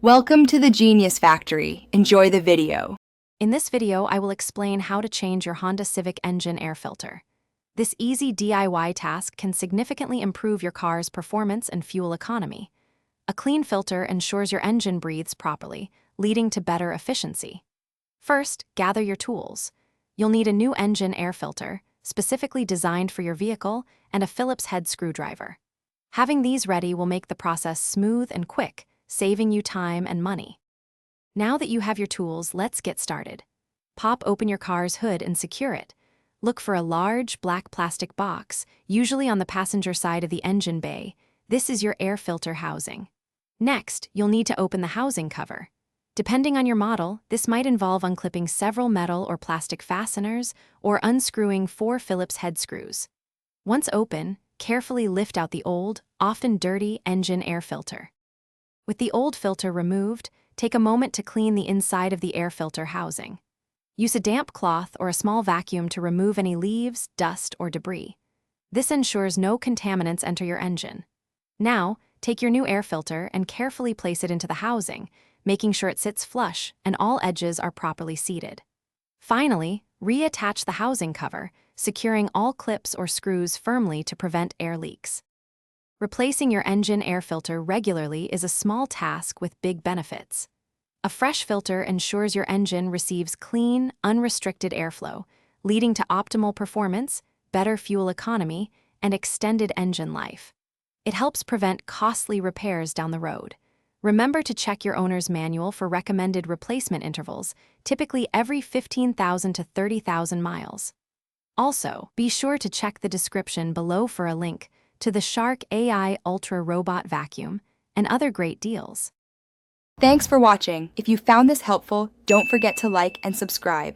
Welcome to the Genius Factory. Enjoy the video. In this video, I will explain how to change your Honda Civic engine air filter. This easy DIY task can significantly improve your car's performance and fuel economy. A clean filter ensures your engine breathes properly, leading to better efficiency. First, gather your tools. You'll need a new engine air filter, specifically designed for your vehicle, and a Phillips head screwdriver. Having these ready will make the process smooth and quick, saving you time and money. Now that you have your tools, let's get started. Pop open your car's hood and secure it. Look for a large, black plastic box, usually on the passenger side of the engine bay. This is your air filter housing. Next, you'll need to open the housing cover. Depending on your model, this might involve unclipping several metal or plastic fasteners or unscrewing 4 Phillips head screws. Once open, carefully lift out the old, often dirty engine air filter. With the old filter removed, take a moment to clean the inside of the air filter housing. Use a damp cloth or a small vacuum to remove any leaves, dust, or debris. This ensures no contaminants enter your engine. Now, take your new air filter and carefully place it into the housing, making sure it sits flush and all edges are properly seated. Finally, reattach the housing cover, securing all clips or screws firmly to prevent air leaks. Replacing your engine air filter regularly is a small task with big benefits. A fresh filter ensures your engine receives clean, unrestricted airflow, leading to optimal performance, better fuel economy, and extended engine life. It helps prevent costly repairs down the road. Remember to check your owner's manual for recommended replacement intervals, typically every 15,000 to 30,000 miles. Also, be sure to check the description below for a link to the Shark AI Ultra Robot Vacuum and other great deals. Thanks for watching. If you found this helpful, don't forget to like and subscribe.